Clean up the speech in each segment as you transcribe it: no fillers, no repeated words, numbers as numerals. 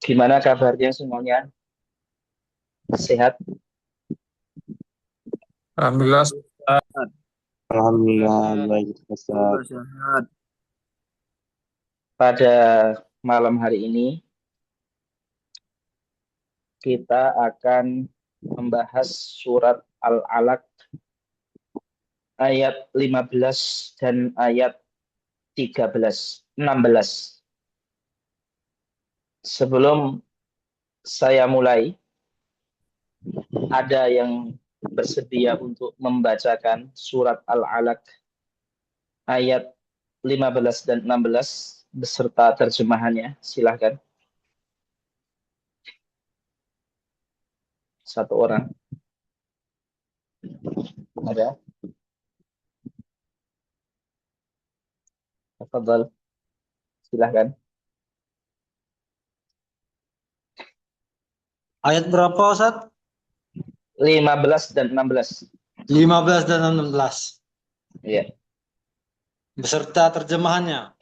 Gimana kabarnya semuanya? Sehat? Alhamdulillah Ustaz. Alhamdulillah Hmm, baik Ustaz. Alhamdulillah sehat. pada malam hari ini kita akan membahas surat Al-Alaq ayat 15 dan ayat 16. Sebelum saya mulai, ada yang bersedia untuk membacakan surat Al-Alaq ayat 15 dan 16 beserta terjemahannya? Silahkan. Satu orang. Ada? Tafadhal. Silahkan. Ayat berapa Ustaz? 15 dan 16. 15 dan 16. Iya, Beserta terjemahannya.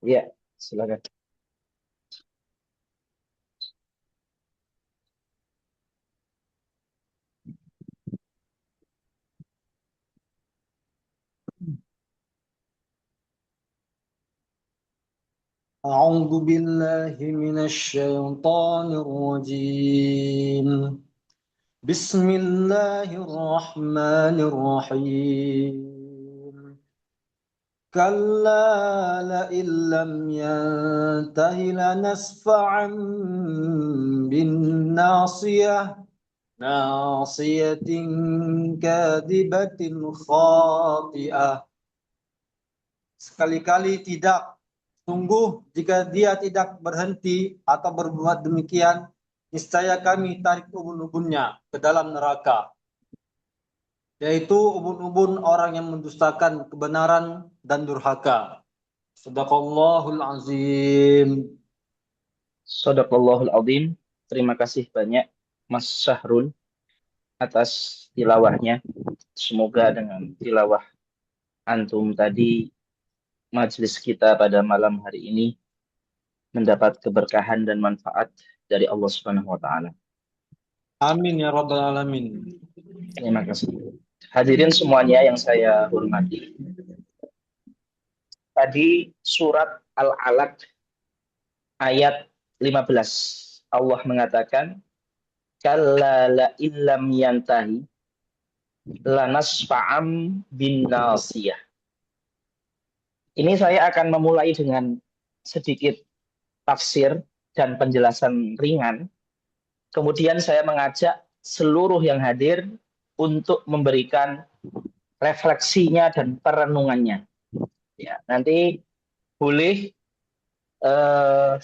iya, silakan. A'udzu billahi minasy syaithanir rajim. Bismillahirrahmanirrahim. Kalla la'in lam yantahi lanasfa'an bin nasiyah nasiyatin kadibatin khati'ah. Sekali-kali tidak, sungguh jika dia tidak berhenti atau berbuat demikian, niscaya kami tarik ubun-ubunnya ke dalam neraka, yaitu ubun-ubun orang yang mendustakan kebenaran dan durhaka. Sadaqallahul azim. Shadaqallahul Adzim. Terima kasih banyak Mas Syahrul atas tilawahnya. Semoga dengan tilawah antum tadi majelis kita pada malam hari ini mendapat keberkahan dan manfaat dari Allah Subhanahu wa taala. Amin ya rabbal alamin. Terima kasih. Hadirin semuanya yang saya hormati. Tadi surat Al-Alaq ayat 15. Allah mengatakan, "Kalla la illam yantahi lanasfa'am bin nasiyah." Ini saya akan memulai dengan sedikit tafsir dan penjelasan ringan. Kemudian saya mengajak seluruh yang hadir untuk memberikan refleksinya dan perenungannya. Ya, nanti boleh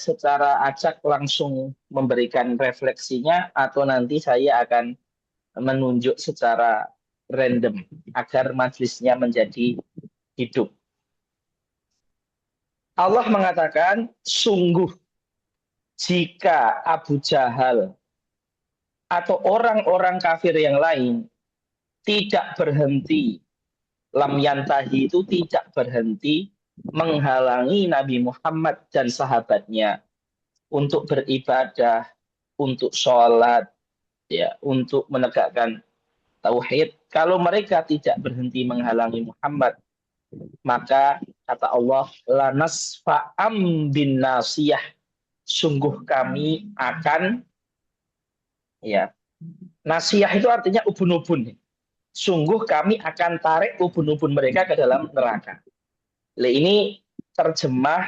secara acak langsung memberikan refleksinya atau nanti saya akan menunjuk secara random agar majelisnya menjadi hidup. Allah mengatakan, sungguh jika Abu Jahal atau orang-orang kafir yang lain tidak berhenti, lam yantahi itu tidak berhenti menghalangi Nabi Muhammad dan sahabatnya untuk beribadah, untuk sholat, ya, untuk menegakkan tauhid. Kalau mereka tidak berhenti menghalangi Muhammad, maka kata Allah, lanasfa'am bin nasiyah, sungguh kami akan, ya, nasiyah itu artinya ubun-ubun. Sungguh kami akan tarik ubun-ubun mereka ke dalam neraka. Ini terjemah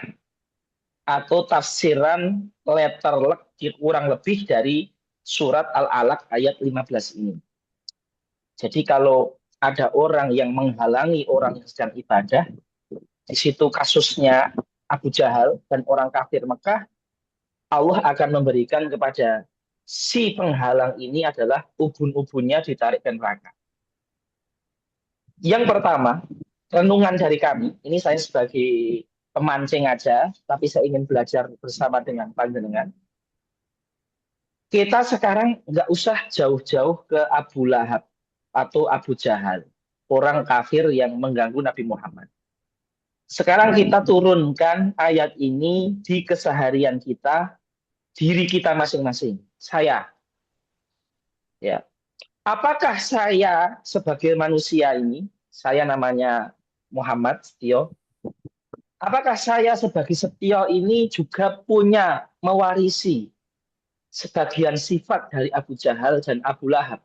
atau tafsiran letterlek kurang lebih dari surat Al-Alaq ayat 15 ini. Jadi kalau ada orang yang menghalangi orang yang sedang ibadah, di situ kasusnya Abu Jahal dan orang kafir Mekah, Allah akan memberikan kepada si penghalang ini adalah ubun-ubunnya ditarik ke neraka. Yang pertama, renungan dari kami, ini saya sebagai pemancing aja, tapi saya ingin belajar bersama dengan panjenengan. Kita sekarang nggak usah jauh-jauh ke Abu Lahab atau Abu Jahal, orang kafir yang mengganggu Nabi Muhammad. Sekarang kita turunkan ayat ini di keseharian kita diri kita masing-masing. Saya, ya. Apakah saya sebagai manusia ini, saya namanya Muhammad Setio, apakah saya sebagai Setio ini juga punya mewarisi sebagian sifat dari Abu Jahal dan Abu Lahab?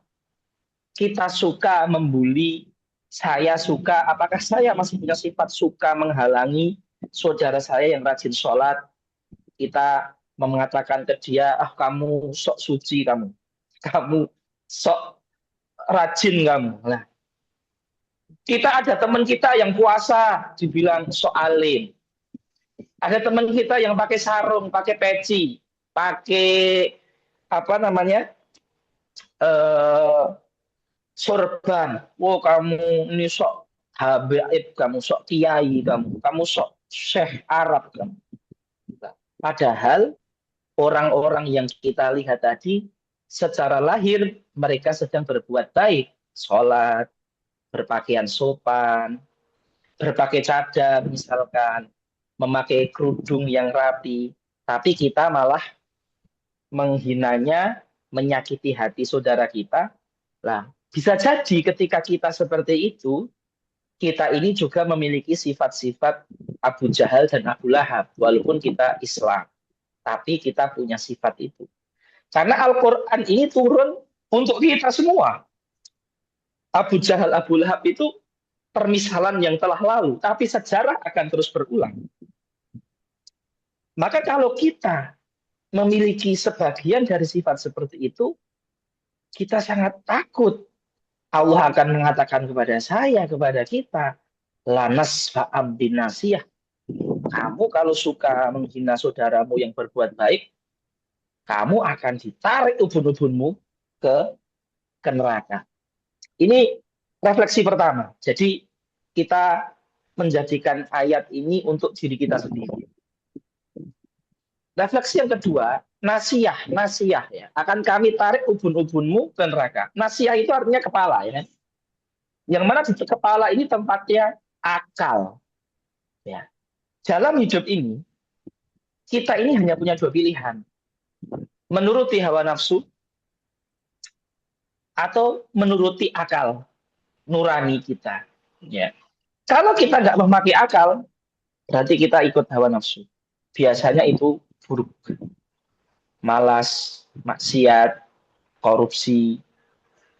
Kita suka membuli, saya suka, apakah saya masih punya sifat suka menghalangi saudara saya yang rajin sholat? Kita mengatakan ke dia, ah kamu sok suci kamu sok rajin kamu. Nah, kita ada teman kita yang puasa, dibilang sok alim. Ada teman kita yang pakai sarung, pakai peci, pakai apa namanya sorban. Wow, kamu ini sok habaib, kamu sok kiai, kamu sok syekh Arab kamu. Padahal orang-orang yang kita lihat tadi secara lahir mereka sedang berbuat baik, sholat, berpakaian sopan, berpakai cadar misalkan, memakai kerudung yang rapi, tapi kita malah menghinanya, menyakiti hati saudara kita. Lah, bisa jadi ketika kita seperti itu, kita ini juga memiliki sifat-sifat Abu Jahal dan Abu Lahab, walaupun kita Islam, tapi kita punya sifat itu. Karena Al-Quran ini turun untuk kita semua. Abu Jahal, Abu Lahab itu permisalan yang telah lalu, tapi sejarah akan terus berulang. Maka kalau kita memiliki sebagian dari sifat seperti itu, kita sangat takut. Allah akan mengatakan kepada saya, kepada kita, lanas fa'am bin nasiyah. Kamu kalau suka menghina saudaramu yang berbuat baik, kamu akan ditarik ubun-ubunmu ke neraka. Ini refleksi pertama. Jadi kita menjadikan ayat ini untuk diri kita sendiri. Refleksi yang kedua, nasiyah ya. Akan kami tarik ubun-ubunmu ke neraka. Nasiyah itu artinya kepala ya. Yang mana di kepala ini tempatnya akal. Ya. Dalam hidup ini kita ini hanya punya dua pilihan. Menuruti hawa nafsu atau menuruti akal nurani kita. Ya. Kalau kita nggak memakai akal, berarti kita ikut hawa nafsu. Biasanya itu buruk. Malas, maksiat, korupsi,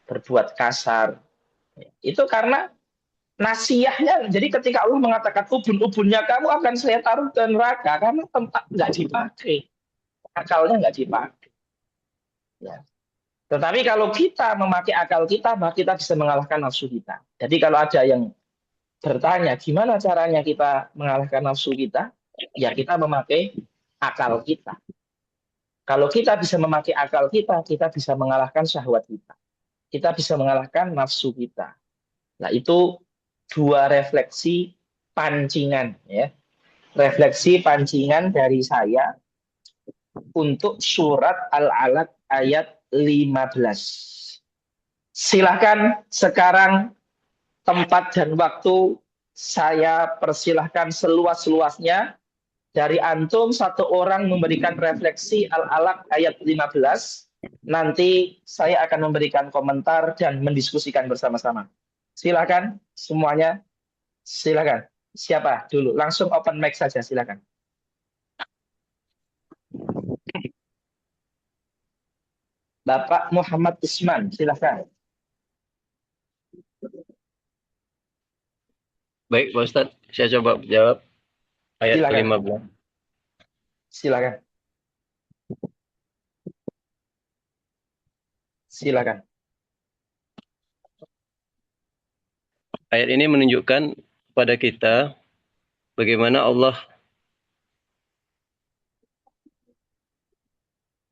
berbuat kasar. Itu karena nasiyahnya. Jadi ketika Allah mengatakan ubun-ubunnya kamu akan saya taruh ke neraka, karena tempat nggak dipakai. Akalnya nggak dipakai. Ya. Tetapi kalau kita memakai akal kita, maka kita bisa mengalahkan nafsu kita. Jadi kalau ada yang bertanya, gimana caranya kita mengalahkan nafsu kita? Ya kita memakai akal kita. Kalau kita bisa memakai akal kita, kita bisa mengalahkan syahwat kita. Kita bisa mengalahkan nafsu kita. Nah itu dua refleksi pancingan. Ya. Refleksi pancingan dari saya untuk surat Al-Alaq ayat 15. Silakan sekarang tempat dan waktu saya persilahkan seluas-luasnya. Dari antum satu orang memberikan refleksi Al-Alaq ayat 15. Nanti saya akan memberikan komentar dan mendiskusikan bersama-sama. Silakan semuanya. Silakan. Siapa dulu? Langsung open mic saja, silakan. Bapak Muhammad Isman, silakan. Baik, Pak Ustadz, saya coba jawab ayat Silakan. 15. Silakan. Silakan. Ayat ini menunjukkan kepada kita bagaimana Allah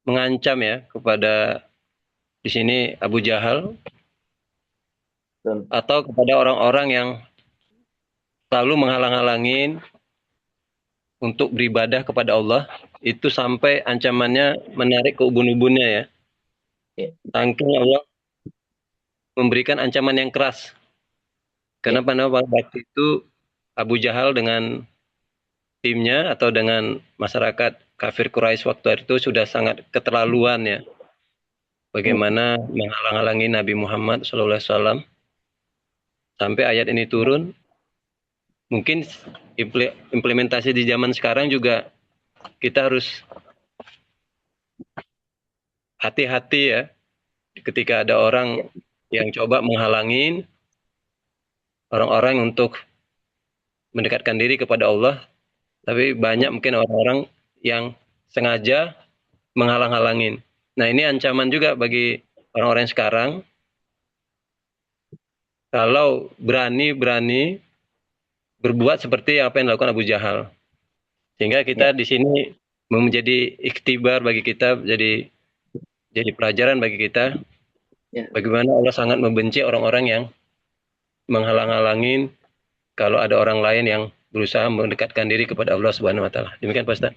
mengancam ya kepada di sini Abu Jahal atau kepada orang-orang yang selalu menghalang-halangin untuk beribadah kepada Allah, itu sampai ancamannya menarik ke ubun-ubunnya ya. Saking Allah memberikan ancaman yang keras. Karena pada waktu itu Abu Jahal dengan timnya atau dengan masyarakat kafir Quraisy waktu itu sudah sangat keterlaluan ya. Bagaimana menghalang-halangi Nabi Muhammad SAW sampai ayat ini turun. Mungkin implementasi di zaman sekarang juga kita harus hati-hati ya ketika ada orang yang coba menghalangi orang-orang untuk mendekatkan diri kepada Allah, tapi banyak mungkin orang-orang yang sengaja menghalang-halangin. Nah, ini ancaman juga bagi orang-orang sekarang kalau berani berbuat seperti apa yang dilakukan Abu Jahal. Sehingga kita di sini menjadi ikhtibar bagi kita, jadi pelajaran bagi kita. Bagaimana Allah sangat membenci orang-orang yang menghalang-halangin kalau ada orang lain yang berusaha mendekatkan diri kepada Allah Subhanahu wa taala. Demikian Pak Ustaz.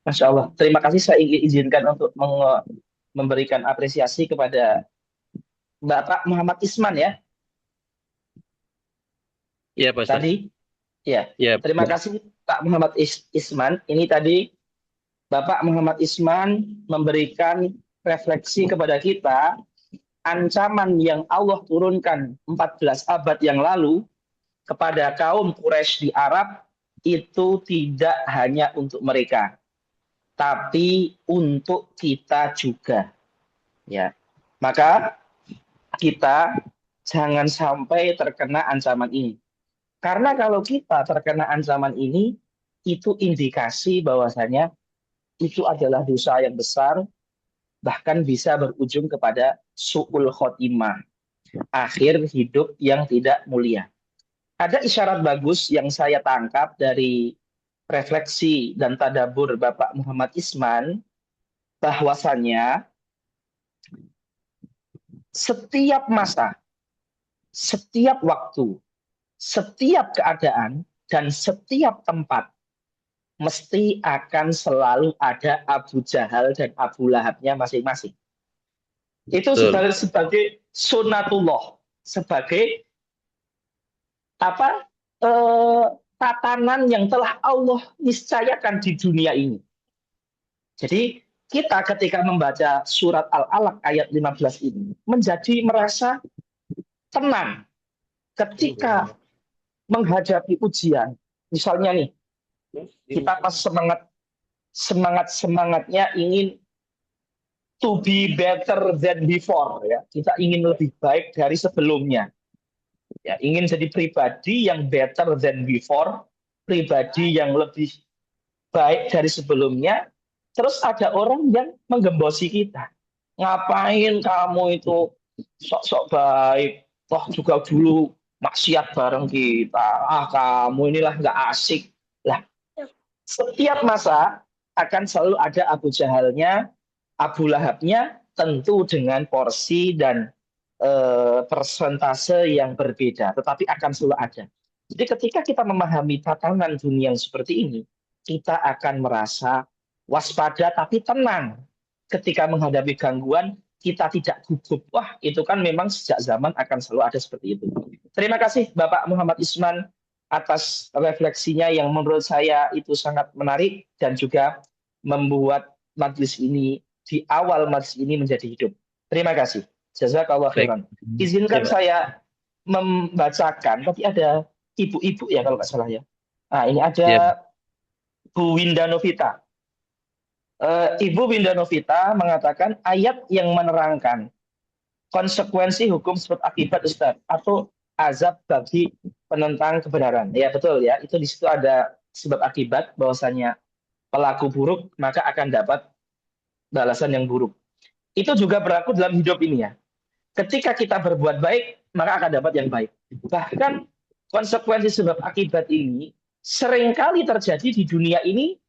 Masya Allah. Terima kasih, saya izinkan untuk memberikan apresiasi kepada Bapak Muhammad Isman ya. Iya Pak Ustaz. Tadi ya. Terima kasih Pak Muhammad Isman. Ini tadi Bapak Muhammad Isman memberikan refleksi kepada kita ancaman yang Allah turunkan 14 abad yang lalu kepada kaum Quraisy di Arab itu tidak hanya untuk mereka, tapi untuk kita juga. Ya. Maka kita jangan sampai terkena ancaman ini. Karena kalau kita terkena ancaman ini, itu indikasi bahwasanya itu adalah dosa yang besar, bahkan bisa berujung kepada su'ul khotimah, akhir hidup yang tidak mulia. Ada isyarat bagus yang saya tangkap dari refleksi dan tadabur Bapak Muhammad Isman, bahwasannya setiap masa, setiap waktu, setiap keadaan, dan setiap tempat mesti akan selalu ada Abu Jahal dan Abu Lahabnya masing-masing. Itu sebagai sunatullah, sebagai tatanan yang telah Allah niscayakan di dunia ini. Jadi kita ketika membaca surat Al-Alaq ayat 15 ini menjadi merasa tenang ketika menghadapi ujian. Misalnya nih, kita pas semangatnya ingin to be better than before ya. Kita ingin lebih baik dari sebelumnya. Ya, ingin jadi pribadi yang better than before, pribadi yang lebih baik dari sebelumnya. Terus ada orang yang menggembosi kita. Ngapain kamu itu sok-sok baik, toh juga dulu maksiat bareng kita. Kamu inilah nggak asik. Lah, setiap masa akan selalu ada Abu Jahalnya, Abu Lahabnya, tentu dengan porsi dan persentase yang berbeda, tetapi akan selalu ada. Jadi ketika kita memahami tatanan dunia yang seperti ini, kita akan merasa waspada tapi tenang. Ketika menghadapi gangguan, kita tidak gugup. Wah, itu kan memang sejak zaman akan selalu ada seperti itu. Terima kasih Bapak Muhammad Isman atas refleksinya yang menurut saya itu sangat menarik dan juga membuat majelis ini, di awal majelis ini menjadi hidup. Terima kasih. Jazakallah khairan. Izinkan saya membacakan, tapi ada ibu-ibu ya kalau nggak salah ya. Nah, ini ada Bu Winda Novita. Ibu Winda Novita mengatakan ayat yang menerangkan konsekuensi hukum sebab akibat Ustaz, atau azab bagi penentang kebenaran. Ya betul ya, itu di situ ada sebab akibat bahwasanya pelaku buruk maka akan dapat balasan yang buruk. Itu juga berlaku dalam hidup ini ya. Ketika kita berbuat baik, maka akan dapat yang baik. Bahkan konsekuensi sebab akibat ini seringkali terjadi di dunia ini,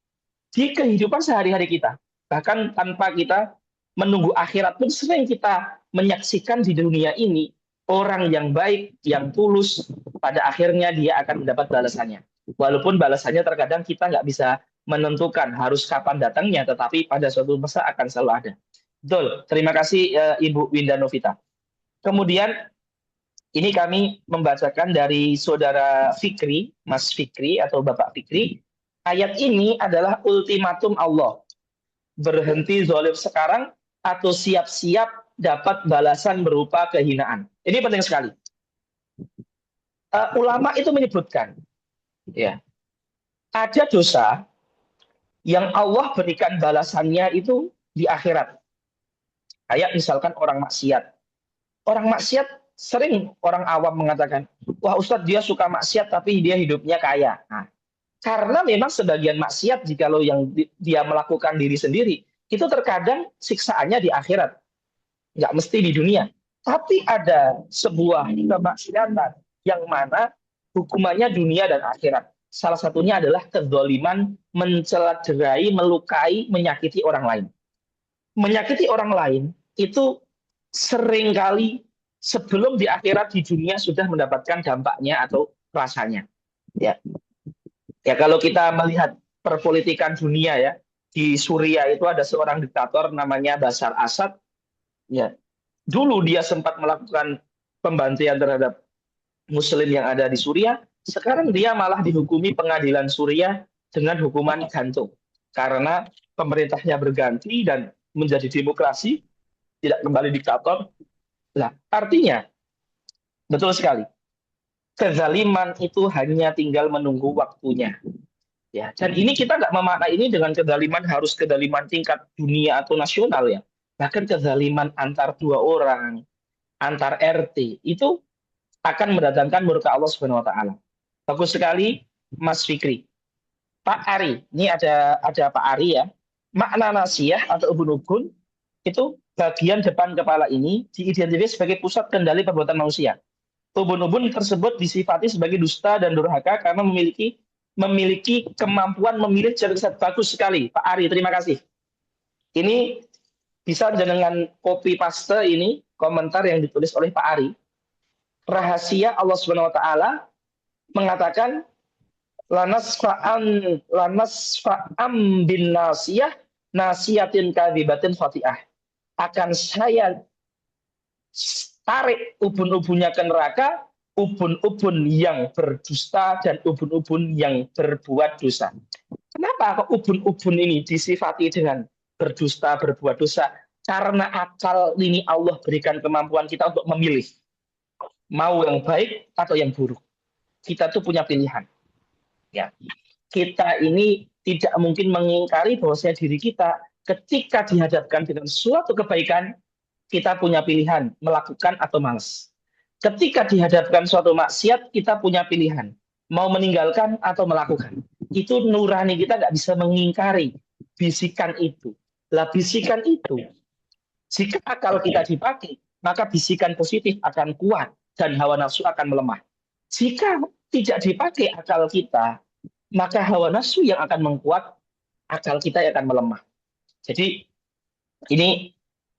di kehidupan sehari-hari kita. Bahkan tanpa kita menunggu akhirat pun sering kita menyaksikan di dunia ini, orang yang baik, yang tulus, pada akhirnya dia akan mendapat balasannya. Walaupun balasannya terkadang kita nggak bisa menentukan harus kapan datangnya, tetapi pada suatu masa akan selalu ada. Betul, terima kasih Ibu Winda Novita. Kemudian ini kami membacakan dari Saudara Fikri, Mas Fikri atau Bapak Fikri. Ayat ini adalah ultimatum Allah. Berhenti zalim sekarang atau siap-siap dapat balasan berupa kehinaan. Ini penting sekali. Ulama itu menyebutkan, ya, ada dosa yang Allah berikan balasannya itu di akhirat. Kayak misalkan orang maksiat. Orang maksiat sering orang awam mengatakan, wah Ustadz dia suka maksiat tapi dia hidupnya kaya. Nah, karena memang sebagian maksiat jikalau yang dia melakukan diri sendiri, itu terkadang siksaannya di akhirat. Nggak mesti di dunia. Tapi ada sebuah kemaksiatan yang mana hukumannya dunia dan akhirat. Salah satunya adalah kezaliman, mencederai, melukai, menyakiti orang lain. Menyakiti orang lain itu seringkali sebelum di akhirat di dunia sudah mendapatkan dampaknya atau rasanya. Ya, ya kalau kita melihat perpolitikan dunia ya, di Suriah itu ada seorang diktator namanya Bashar Assad. Ya, dulu dia sempat melakukan pembantian terhadap Muslim yang ada di Suriah. Sekarang dia malah dihukumi pengadilan Suriah dengan hukuman gantung karena pemerintahnya berganti dan menjadi demokrasi, tidak kembali diktator. Nah, artinya betul sekali. Kezaliman itu hanya tinggal menunggu waktunya. Ya, dan ini kita nggak memaknai ini dengan kezaliman harus kezaliman tingkat dunia atau nasional ya. Bahkan kezaliman antar dua orang, antar RT itu akan mendatangkan murka Allah Subhanahu wa taala. Bagus sekali Mas Fikri. Pak Ari, ini ada Pak Ari ya. Makna nasiyah atau ubun-ubun itu bagian depan kepala ini diidentifikasi sebagai pusat kendali perbuatan manusia. Ubun-ubun tersebut disifati sebagai dusta dan durhaka karena memiliki kemampuan memilih jalan kesat. Bagus sekali Pak Ari, terima kasih. Ini bisa dengan copy paste ini komentar yang ditulis oleh Pak Ari. Rahasia Allah Subhanahu wa taala mengatakan lanas fa'am bin nasiyah nasiyatin kadhibatin khati'ah. Akan saya tarik ubun-ubunnya ke neraka, ubun-ubun yang berdusta dan ubun-ubun yang berbuat dosa. Kenapa kok ubun-ubun ini disifati dengan berdusta, berbuat dosa? Karena akal ini Allah berikan kemampuan kita untuk memilih. Mau yang baik atau yang buruk. Kita tuh punya pilihan. Ya. Kita ini tidak mungkin mengingkari bahwasanya diri kita ketika dihadapkan dengan suatu kebaikan, kita punya pilihan melakukan atau malas. Ketika dihadapkan suatu maksiat, kita punya pilihan mau meninggalkan atau melakukan. Itu nurani kita nggak bisa mengingkari bisikan itu. Lah bisikan itu, jika akal kita dipakai, maka bisikan positif akan kuat dan hawa nafsu akan melemah. Jika tidak dipakai akal kita, maka hawa nafsu yang akan mengkuat, akal kita yang akan melemah. Jadi ini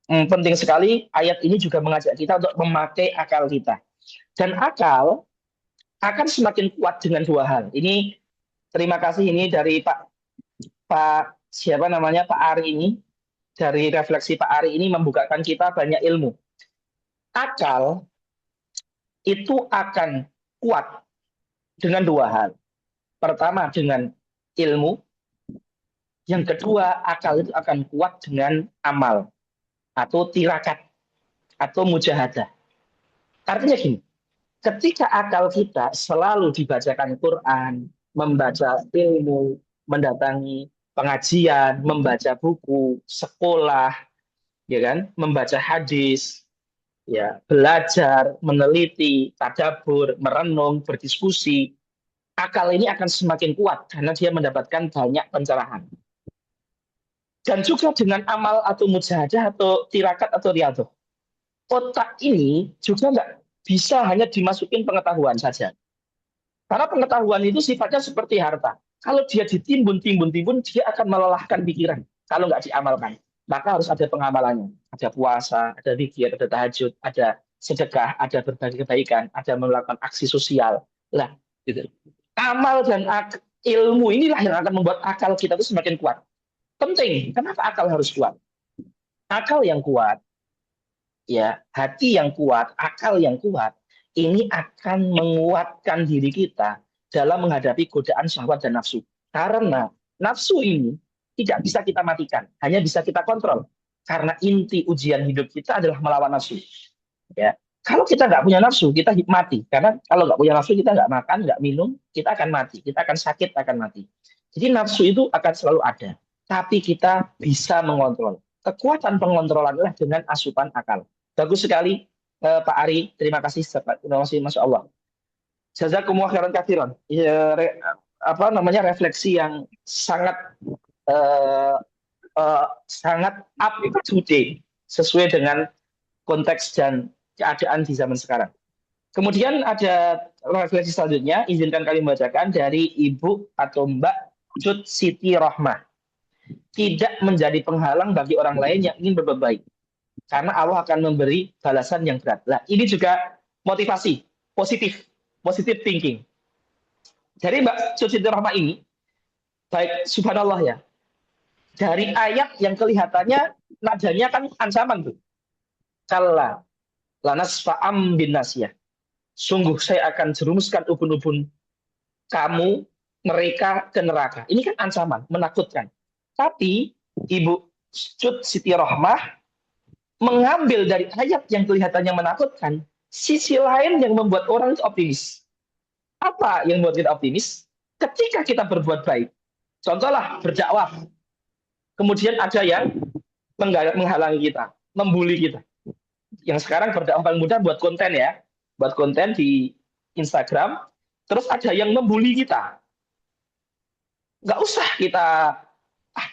penting sekali, ayat ini juga mengajak kita untuk memakai akal kita. Dan akal akan semakin kuat dengan dua hal. Ini terima kasih ini dari Pak siapa namanya Pak Ari ini, dari refleksi Pak Ari ini membukakan kita banyak ilmu. Akal itu akan kuat dengan dua hal. Pertama dengan ilmu, yang kedua akal itu akan kuat dengan amal atau tirakat atau mujahadah. Artinya gini, ketika akal kita selalu dibacakan Quran, membaca ilmu, mendatangi pengajian, membaca buku, sekolah, ya kan, membaca hadis, ya, belajar, meneliti, tadabbur, merenung, berdiskusi, akal ini akan semakin kuat karena dia mendapatkan banyak pencerahan. Dan juga dengan amal atau mujahadah atau tirakat atau riyadhah. Otak ini juga nggak bisa hanya dimasukin pengetahuan saja. Karena pengetahuan itu sifatnya seperti harta. Kalau dia ditimbun, dia akan melelahkan pikiran. Kalau nggak diamalkan. Maka harus ada pengamalannya. Ada puasa, ada zikir, ada tahajud, ada sedekah, ada berbagi kebaikan, ada melakukan aksi sosial. Lah, gitu. Amal dan ilmu inilah yang akan membuat akal kita itu semakin kuat. Penting. Kenapa akal harus kuat? Akal yang kuat, ya, hati yang kuat, akal yang kuat, ini akan menguatkan diri kita dalam menghadapi godaan syahwat dan nafsu. Karena nafsu ini tidak bisa kita matikan, hanya bisa kita kontrol. Karena inti ujian hidup kita adalah melawan nafsu. Ya, kalau kita nggak punya nafsu, kita mati. Karena kalau nggak punya nafsu, kita nggak makan, nggak minum, kita akan mati. Kita akan sakit, akan mati. Jadi nafsu itu akan selalu ada. Tapi kita bisa mengontrol. Kekuatan pengontrolan adalah dengan asupan akal. Bagus sekali, Pak Ari. Terima kasih, Masya Allah. Jazakumullah khairan katsiran. Ya, refleksi yang sangat sangat up to date sesuai dengan konteks dan keadaan di zaman sekarang. Kemudian ada refleksi selanjutnya, izinkan kami membacakan dari Ibu atau Mbak Cut Siti Rohmah. Tidak menjadi penghalang bagi orang lain yang ingin berbuat baik. Karena Allah akan memberi balasan yang berat. Nah, ini juga motivasi, positive thinking. Dari Mbak Cut Siti Rohmah ini, baik subhanallah ya, dari ayat yang kelihatannya nadanya kan ancaman tuh. Kalla lanasfa'am bin nasiyah. Sungguh saya akan jerumuskan ubun-ubun kamu, mereka ke neraka. Ini kan ancaman, menakutkan. Tapi Ibu Cut Siti Rohmah mengambil dari ayat yang kelihatannya menakutkan, sisi lain yang membuat orang itu optimis. Apa yang membuat kita optimis? Ketika kita berbuat baik. Contohlah berdakwah. Kemudian ada yang menghalangi kita, membuli kita. Yang sekarang berdakwah paling mudah buat konten ya. Buat konten di Instagram. Terus ada yang membuli kita. Nggak usah kita,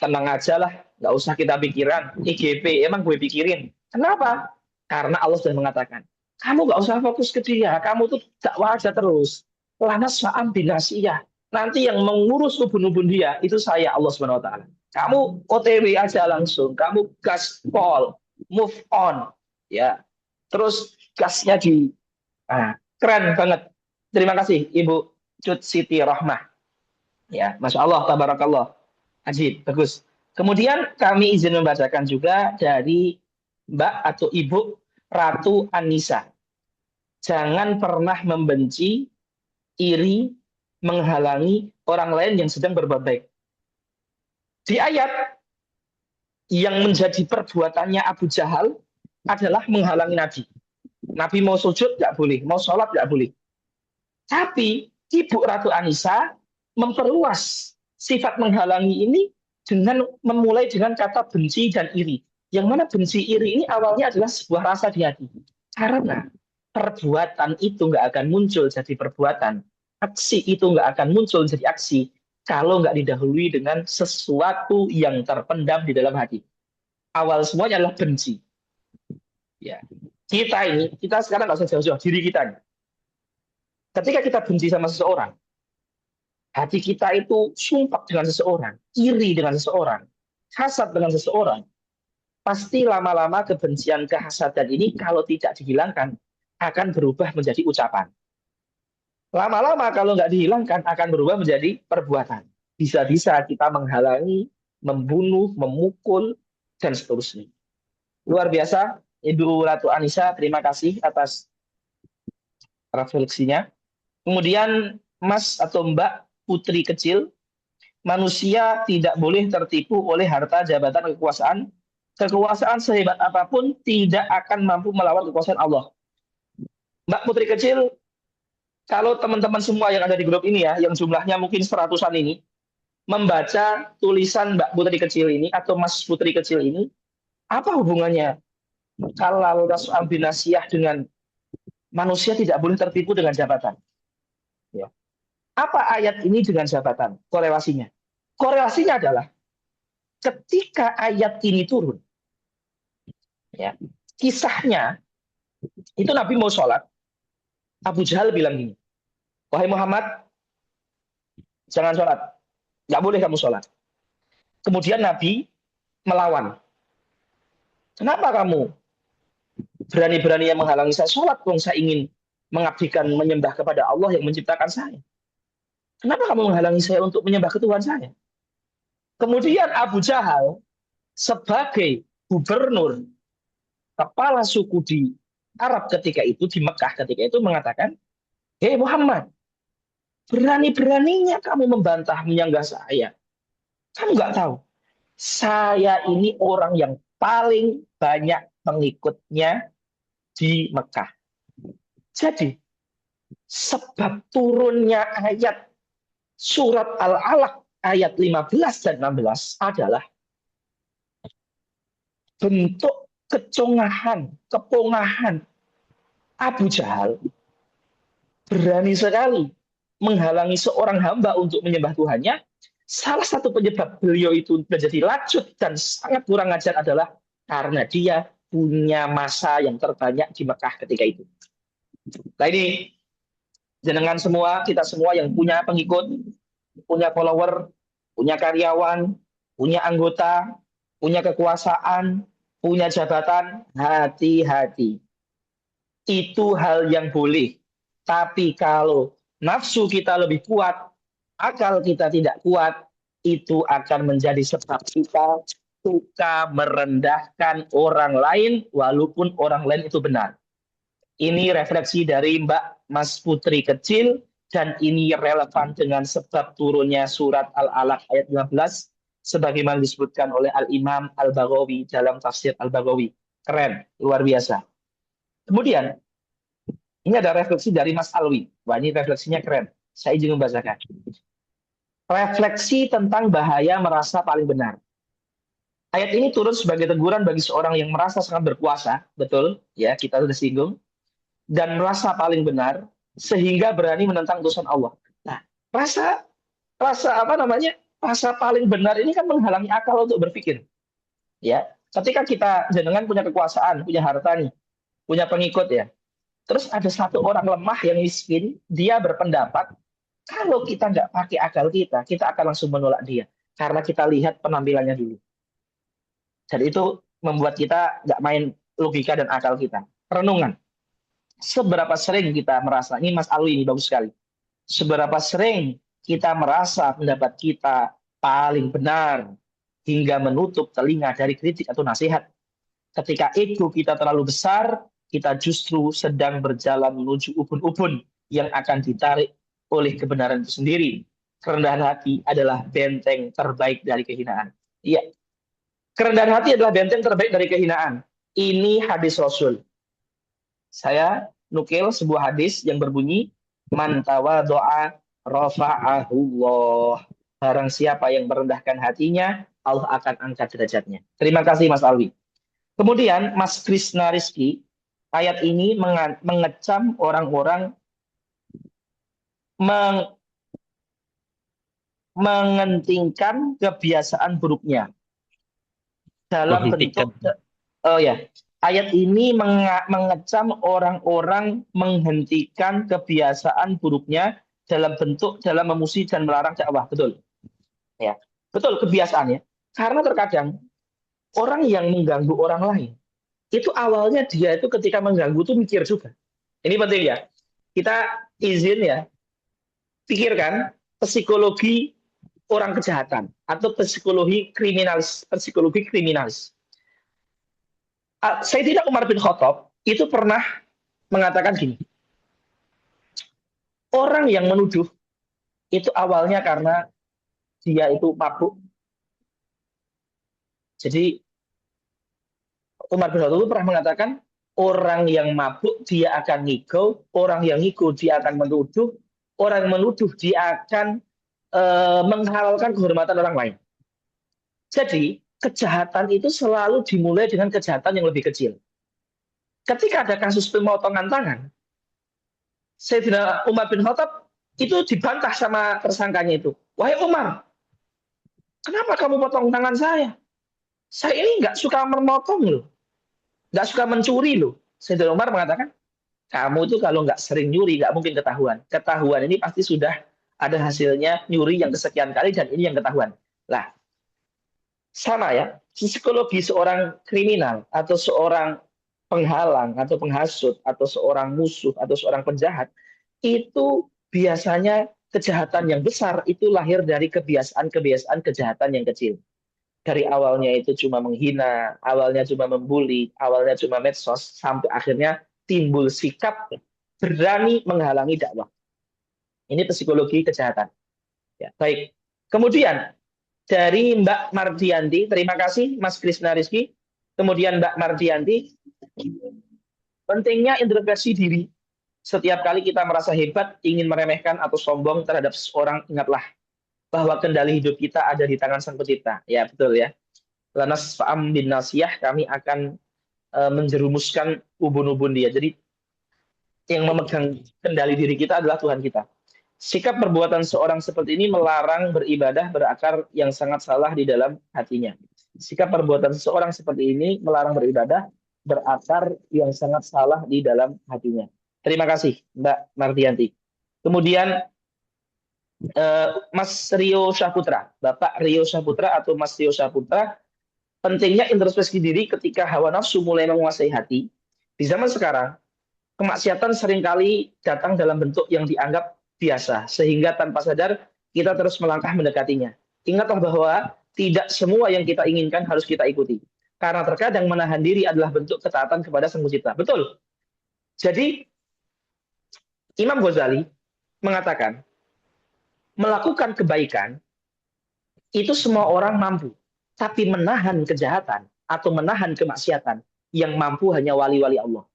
tenang aja lah. Nggak usah kita pikiran. IGP, emang gue pikirin. Kenapa? Karena Allah sudah mengatakan, kamu nggak usah fokus ke dia. Kamu tuh dakwah aja terus. Lanas fa'am binasiyah. Nanti yang mengurus ubun-ubun dia, itu saya, Allah Subhanahu wa Ta'ala. Kamu OTW aja langsung. Kamu gaspol. Move on. Ya. Terus gasnya di... Nah, keren banget. Terima kasih Ibu Cut Siti Rohmah. Ya, Masya Allah, tabarakallah. Ajib, bagus. Kemudian kami izin membacakan juga dari Mbak atau Ibu Ratu Anissa. Jangan pernah membenci, iri, menghalangi orang lain yang sedang berbuat baik. Di ayat yang menjadi perbuatannya Abu Jahal adalah menghalangi Nabi. Nabi mau sujud nggak boleh, mau sholat nggak boleh. Tapi Ibu Ratu Anissa memperluas sifat menghalangi ini dengan memulai dengan kata benci dan iri. Yang mana benci iri ini awalnya adalah sebuah rasa di hati. Karena perbuatan itu nggak akan muncul jadi perbuatan. Aksi itu nggak akan muncul jadi aksi kalau nggak didahului dengan sesuatu yang terpendam di dalam hati. Awal semuanya adalah benci. Ya, kita sekarang nggak usah jauh-jauh diri kita nih. Ketika kita benci sama seseorang, hati kita itu sumpah dengan seseorang, iri dengan seseorang, hasad dengan seseorang, pasti lama-lama kebencian, kehasadan ini kalau tidak dihilangkan akan berubah menjadi ucapan. Lama-lama kalau nggak dihilangkan akan berubah menjadi perbuatan. Bisa-bisa kita menghalangi, membunuh, memukul, dan seterusnya. Luar biasa, Ibu Ratu Anissa, terima kasih atas refleksinya. Kemudian Mas atau Mbak Putri Kecil, manusia tidak boleh tertipu oleh harta, jabatan, kekuasaan. Kekuasaan sehebat apapun tidak akan mampu melawan kekuasaan Allah. Mbak Putri Kecil, kalau teman-teman semua yang ada di grup ini ya, yang jumlahnya mungkin 100-an ini, membaca tulisan Mbak Putri Kecil ini atau Mas Putri Kecil ini, apa hubungannya kalau Rasul binasiyah dengan manusia tidak boleh tertipu dengan jabatan? Ya. Apa ayat ini dengan jabatan? Korelasinya? Korelasinya adalah ketika ayat ini turun, ya, kisahnya itu Nabi mau sholat, Abu Jahal bilang gini, wahai Muhammad, jangan sholat, nggak boleh kamu sholat. Kemudian Nabi melawan. Kenapa kamu berani-beraninya menghalangi saya sholat, kalau saya ingin mengabdikan, menyembah kepada Allah yang menciptakan saya? Kenapa kamu menghalangi saya untuk menyembah ke Tuhan saya? Kemudian Abu Jahal sebagai gubernur, kepala suku di Arab ketika itu, di Mekah ketika itu mengatakan, hei Muhammad, Berani-beraninya kamu membantah, menyanggah saya. Kamu nggak tahu. Saya ini orang yang paling banyak pengikutnya di Mekah. Jadi, sebab turunnya ayat surat Al-Alaq ayat 15 dan 16 adalah bentuk kecongahan, kepongahan Abu Jahal berani sekali menghalangi seorang hamba untuk menyembah Tuhannya. Salah satu penyebab beliau itu menjadi lacut dan sangat kurang ajar adalah karena dia punya masa yang terbanyak di Mekah ketika itu. Nah ini, jenengan semua, kita semua yang punya pengikut, punya follower, punya karyawan, punya anggota, punya kekuasaan, punya jabatan, hati-hati. Itu hal yang boleh. Tapi kalau nafsu kita lebih kuat, akal kita tidak kuat, itu akan menjadi sebab kita suka merendahkan orang lain walaupun orang lain itu benar. Ini refleksi dari Mbak Mas Putri kecil dan ini relevan dengan sebab turunnya surat Al-Alaq ayat 15 sebagaimana disebutkan oleh Al-Imam Al-Baghawi dalam tafsir Al-Baghawi. Keren, luar biasa. Kemudian ini ada refleksi dari Mas Alwi. Wah, ini refleksinya keren. Saya izin membacakan. Refleksi tentang bahaya merasa paling benar. Ayat ini turun sebagai teguran bagi seorang yang merasa sangat berkuasa, betul, ya kita sudah singgung, dan merasa paling benar sehingga berani menentang utusan Allah. Nah, rasa apa namanya? Rasa paling benar ini kan menghalangi akal untuk berpikir. Ya, ketika kita jenengan punya kekuasaan, punya harta nih, punya pengikut ya. Terus ada satu orang lemah yang miskin, dia berpendapat, kalau kita nggak pakai akal kita akan langsung menolak dia. Karena kita lihat penampilannya dulu. Jadi itu membuat kita nggak main logika dan akal kita. Renungan. Seberapa sering kita merasa, ini Mas Alwi ini bagus sekali. Seberapa sering kita merasa pendapat kita paling benar, hingga menutup telinga dari kritik atau nasihat. Ketika ego kita terlalu besar, kita justru sedang berjalan menuju ubun-ubun yang akan ditarik oleh kebenaran itu sendiri. Kerendahan hati adalah benteng terbaik dari kehinaan. Iya, kerendahan hati adalah benteng terbaik dari kehinaan. Ini hadis Rasul. Saya nukil sebuah hadis yang berbunyi, man tawadha'a rafa'ahullah. Barang siapa yang merendahkan hatinya, Allah akan angkat derajatnya. Terima kasih Mas Alwi. Kemudian Mas Krishna Rizky, ayat ini mengecam orang-orang mengentingkan kebiasaan buruknya dalam bentuk ayat ini mengecam orang-orang menghentikan kebiasaan buruknya dalam memuji dan melarang dakwah. Betul ya, betul kebiasaannya. Karena terkadang orang yang mengganggu orang lain itu awalnya dia itu ketika mengganggu itu mikir juga. Ini penting ya. Kita izin ya, pikirkan psikologi orang kejahatan atau psikologi kriminalis. Sayyidina Umar bin Khattab itu pernah mengatakan gini, orang yang menuduh itu awalnya karena dia itu mabuk. Jadi Umar bin Khattab itu pernah mengatakan, orang yang mabuk dia akan ngigau, orang yang ngigau dia akan menuduh, orang yang menuduh dia akan menghalalkan kehormatan orang lain. Jadi kejahatan itu selalu dimulai dengan kejahatan yang lebih kecil. Ketika ada kasus pemotongan tangan, Sayyidina Umar bin Khattab itu dibantah sama tersangkanya itu. Wahai Umar, kenapa kamu potong tangan saya? Saya ini nggak suka memotong loh. Nggak suka mencuri loh. Sayyidina Umar mengatakan, kamu tuh kalau nggak sering nyuri, nggak mungkin ketahuan. Ketahuan ini pasti sudah ada hasilnya nyuri yang kesekian kali dan ini yang ketahuan. Lah, sama ya, psikologi seorang kriminal atau seorang penghalang atau penghasut atau seorang musuh atau seorang penjahat, itu biasanya kejahatan yang besar itu lahir dari kebiasaan-kebiasaan kejahatan yang kecil. Dari awalnya itu cuma menghina, awalnya cuma membuli, awalnya cuma medsos, sampai akhirnya timbul sikap berani menghalangi dakwah. Ini psikologi kejahatan. Ya, baik. Kemudian dari Mbak Mardianti, terima kasih Mas Krisna Rizky. Kemudian Mbak Mardianti, pentingnya introspeksi diri. Setiap kali kita merasa hebat, ingin meremehkan atau sombong terhadap seseorang, ingatlah bahwa kendali hidup kita ada di tangan Sang Pencipta. Ya, betul ya. Lanas fa'am bin nasiyah, kami akan menjerumuskan ubun-ubun dia. Jadi yang memegang kendali diri kita adalah Tuhan kita. Sikap perbuatan seorang seperti ini melarang beribadah berakar yang sangat salah di dalam hatinya. Sikap perbuatan seseorang seperti ini melarang beribadah berakar yang sangat salah di dalam hatinya. Terima kasih Mbak Mardianti. Kemudian Mas Rio Syahputra, Bapak Rio Syahputra atau Mas Rio Syahputra, pentingnya introspeksi diri ketika hawa nafsu mulai menguasai hati. Di zaman sekarang, kemaksiatan seringkali datang dalam bentuk yang dianggap biasa, sehingga tanpa sadar kita terus melangkah mendekatinya. Ingatlah bahwa tidak semua yang kita inginkan harus kita ikuti. Karena terkadang menahan diri adalah bentuk ketaatan kepada Sang Pencipta. Betul. Jadi, Imam Ghazali mengatakan, melakukan kebaikan, itu semua orang mampu. Tapi menahan kejahatan atau menahan kemaksiatan, yang mampu hanya wali-wali Allah.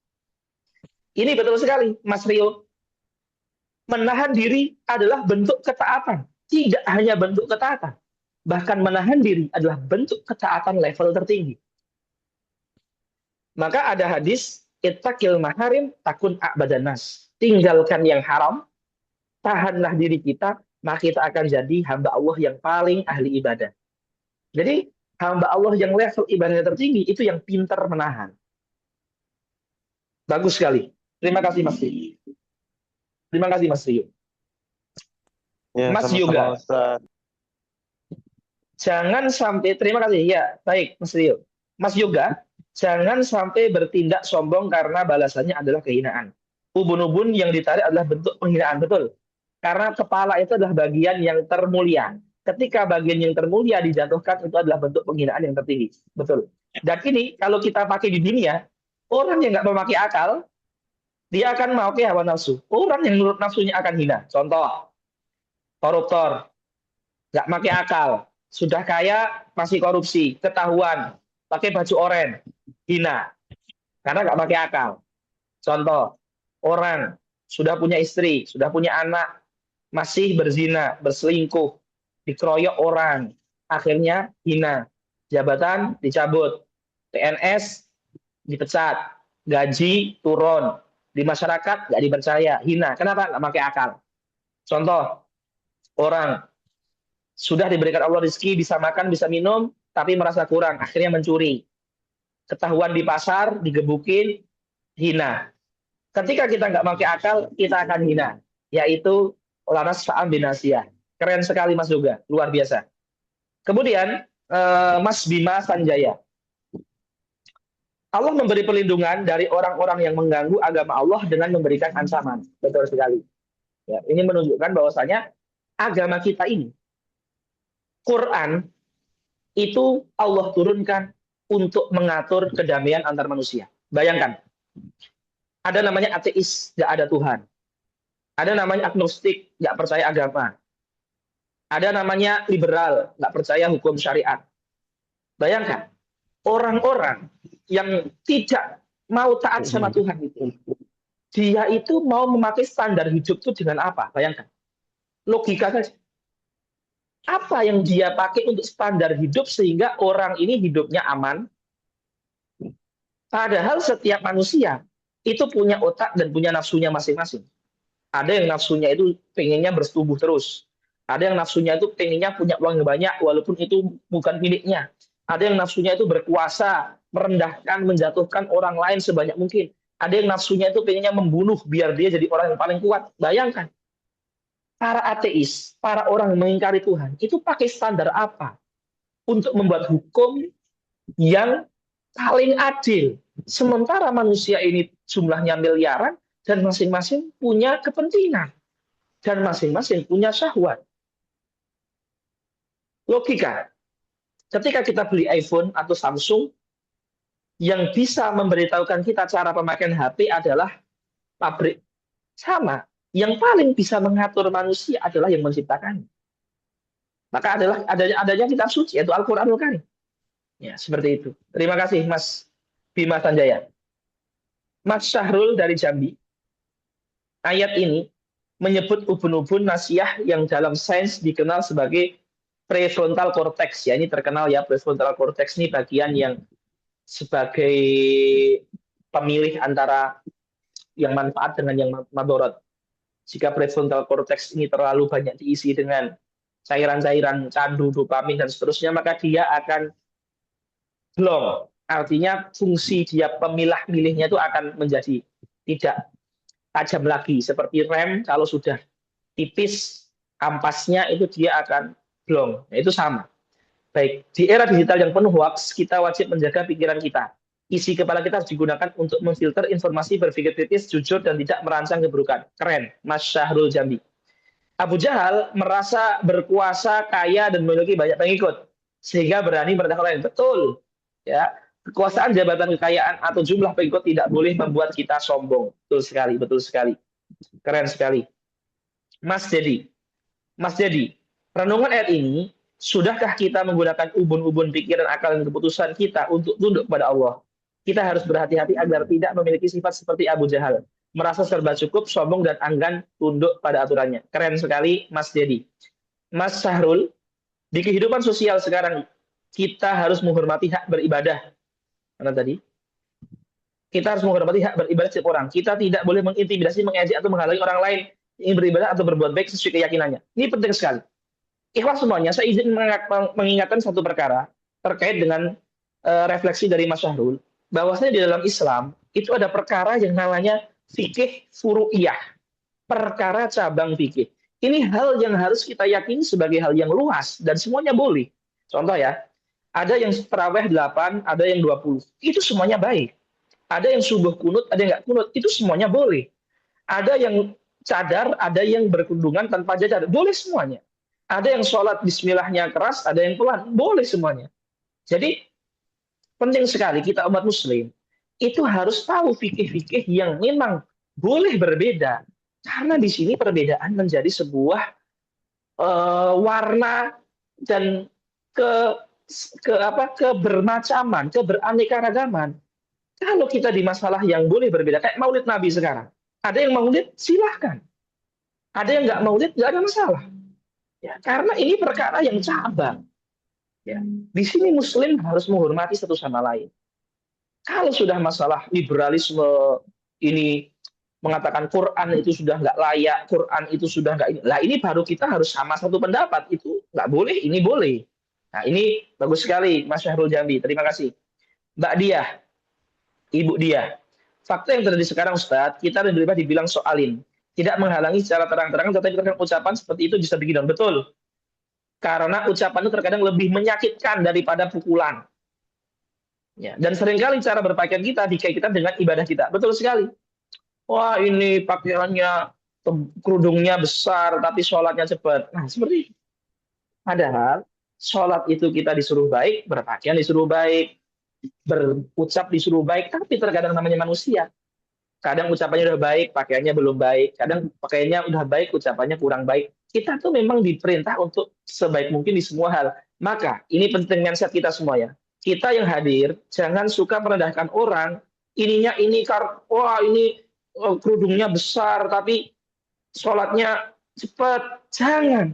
Ini betul sekali, Mas Rio. Menahan diri adalah bentuk ketaatan. Tidak hanya bentuk ketaatan. Bahkan menahan diri adalah bentuk ketaatan level tertinggi. Maka ada hadis, ittaqil maharim takun a'badanas. Tinggalkan yang haram, tahanlah diri kita, maka kita akan jadi hamba Allah yang paling ahli ibadah. Jadi, hamba Allah yang level ibadahnya tertinggi, itu yang pintar menahan. Bagus sekali. Terima kasih Mas Rio. Terima kasih Mas Rio. Ya, Mas sama-sama, Yoga. Ustaz. Jangan sampai, terima kasih. Ya, baik Mas Rio. Mas Yoga, jangan sampai bertindak sombong karena balasannya adalah kehinaan. Ubun-ubun yang ditarik adalah bentuk penghinaan, betul. Karena kepala itu adalah bagian yang termulia. Ketika bagian yang termulia dijatuhkan, itu adalah bentuk penghinaan yang tertinggi. Betul. Dan ini, kalau kita pakai di dunia, orang yang nggak memakai akal, dia akan memakai hawa nafsu. Orang yang menurut nafsunya akan hina. Contoh, koruptor, nggak pakai akal, sudah kaya masih korupsi, ketahuan, pakai baju oranye, hina, karena nggak pakai akal. Contoh, orang sudah punya istri, sudah punya anak, masih berzina, berselingkuh, dikeroyok orang, akhirnya hina, jabatan dicabut, PNS dipecat, gaji turun, di masyarakat nggak dipercaya, hina. Kenapa? Nggak pakai akal. Contoh, orang sudah diberikan Allah rezeki, bisa makan, bisa minum, tapi merasa kurang, akhirnya mencuri. Ketahuan di pasar, digebukin, hina. Ketika kita nggak pakai akal, kita akan hina. Yaitu lanas fa'am bin nasiyah. Keren sekali Mas Yoga, luar biasa. Kemudian, Mas Bima Sanjaya. Allah memberi perlindungan dari orang-orang yang mengganggu agama Allah dengan memberikan ancaman. Betul sekali. Ya, ini menunjukkan bahwasanya agama kita ini, Quran, itu Allah turunkan untuk mengatur kedamaian antar manusia. Bayangkan, ada namanya ateis, nggak ada Tuhan. Ada namanya agnostik, nggak percaya agama. Ada namanya liberal, nggak percaya hukum syariat. Bayangkan, orang-orang yang tidak mau taat sama Tuhan itu, dia itu mau memakai standar hidup itu dengan apa? Bayangkan. Logika saja. Apa yang dia pakai untuk standar hidup sehingga orang ini hidupnya aman? Padahal setiap manusia itu punya otak dan punya nafsunya masing-masing. Ada yang nafsunya itu pengennya bertumbuh terus. Ada yang nafsunya itu pengennya punya uang yang banyak walaupun itu bukan miliknya. Ada yang nafsunya itu berkuasa, merendahkan, menjatuhkan orang lain sebanyak mungkin. Ada yang nafsunya itu pengennya membunuh biar dia jadi orang yang paling kuat. Bayangkan, para ateis, para orang yang mengingkari Tuhan, itu pakai standar apa untuk membuat hukum yang paling adil? Sementara manusia ini jumlahnya miliaran dan masing-masing punya kepentingan dan masing-masing punya syahwat. Logika. Ketika kita beli iPhone atau Samsung, yang bisa memberitahukan kita cara pemakaian HP adalah pabrik. Sama. Yang paling bisa mengatur manusia adalah yang menciptakan. Maka adalah adanya kitab suci, yaitu Al-Quranul Karim. Ya, seperti itu. Terima kasih Mas Bima Sanjaya. Mas Syahrul dari Jambi, ayat ini menyebut ubun-ubun nasiah yang dalam sains dikenal sebagai prefrontal cortex. Ya, ini terkenal ya, prefrontal cortex ini bagian yang sebagai pemilih antara yang manfaat dengan yang madorot. Jika prefrontal cortex ini terlalu banyak diisi dengan cairan-cairan candu, dopamin, dan seterusnya, maka dia akan blong. Artinya fungsi dia pemilah-milihnya itu akan menjadi tidak tajam lagi. Seperti rem, kalau sudah tipis ampasnya itu dia akan blong. Nah, itu sama. Baik, di era digital yang penuh hoax, kita wajib menjaga pikiran kita. Isi kepala kita harus digunakan untuk memfilter informasi, berpikir kritis, jujur, dan tidak merancang keburukan. Keren, Mas Syahrul Jambi. Abu Jahal merasa berkuasa, kaya, dan memiliki banyak pengikut, sehingga berani merendahkan lain. Betul. Ya, kekuasaan, jabatan, kekayaan, atau jumlah pengikut tidak boleh membuat kita sombong. Betul sekali, betul sekali. Keren sekali. Mas Dedi, renungan ayat ini, sudahkah kita menggunakan ubun-ubun pikiran, akal, dan keputusan kita untuk tunduk kepada Allah? Kita harus berhati-hati agar tidak memiliki sifat seperti Abu Jahal, merasa serba cukup, sombong, dan enggan tunduk pada aturannya. Keren sekali, Mas Dedi. Mas Sahrul, di kehidupan sosial sekarang, kita harus menghormati hak beribadah. Mana tadi? Kita harus menghormati hak beribadah setiap orang. Kita tidak boleh mengintimidasi, mengejek, atau menghalangi orang lain yang beribadah atau berbuat baik sesuai keyakinannya. Ini penting sekali. Ikhlas semuanya, saya izin mengingatkan satu perkara terkait dengan refleksi dari Mas Syahrul, bahwasanya di dalam Islam itu ada perkara yang namanya fikih furu'iyah, perkara cabang fikih. Ini hal yang harus kita yakini sebagai hal yang luas dan semuanya boleh. Contoh ya, ada yang tarawih 8, ada yang 20. Itu semuanya baik. Ada yang subuh kunut, ada yang nggak kunut. Itu semuanya boleh. Ada yang cadar, ada yang berkerudungan tanpa cadar. Boleh semuanya. Ada yang sholat bismillahnya keras, ada yang pelan. Boleh semuanya. Jadi penting sekali kita umat muslim itu harus tahu fikih-fikih yang memang boleh berbeda. Karena di sini perbedaan menjadi sebuah warna dan kebermacaman, keberaneka-ragaman. Kalau kita di masalah yang boleh berbeda, kayak maulid Nabi sekarang. Ada yang maulid, silahkan. Ada yang nggak maulid, nggak ada masalah. Ya, karena ini perkara yang cabang. Ya. Di sini muslim harus menghormati satu sama lain. Kalau sudah masalah liberalisme ini mengatakan Quran itu sudah nggak layak, Quran itu sudah nggak ini. Lah ini baru kita harus sama satu pendapat. Itu nggak boleh, ini boleh. Nah ini bagus sekali Mas Syahrul Jambi. Terima kasih. Mbak Diah, Ibu Diah. Fakta yang terjadi sekarang Ustadz, kita lebih banyak dibilang soalin. Tidak menghalangi secara terang-terangan, tetapi terkadang ucapan seperti itu bisa bikin down. Betul. Karena ucapan itu terkadang lebih menyakitkan daripada pukulan. Ya, dan seringkali cara berpakaian kita dikaitkan dengan ibadah kita. Betul sekali. Wah ini pakaiannya, kerudungnya besar, tapi sholatnya cepat. Nah seperti itu. Padahal sholat itu kita disuruh baik, berpakaian disuruh baik, berucap disuruh baik, tapi terkadang namanya manusia. Kadang ucapannya udah baik, pakaiannya belum baik. Kadang pakaiannya udah baik, ucapannya kurang baik. Kita tuh memang diperintah untuk sebaik mungkin di semua hal. Maka ini penting mindset kita semua ya. Kita yang hadir jangan suka merendahkan orang. Ininya ini wah ini kerudungnya besar tapi sholatnya cepat. Jangan.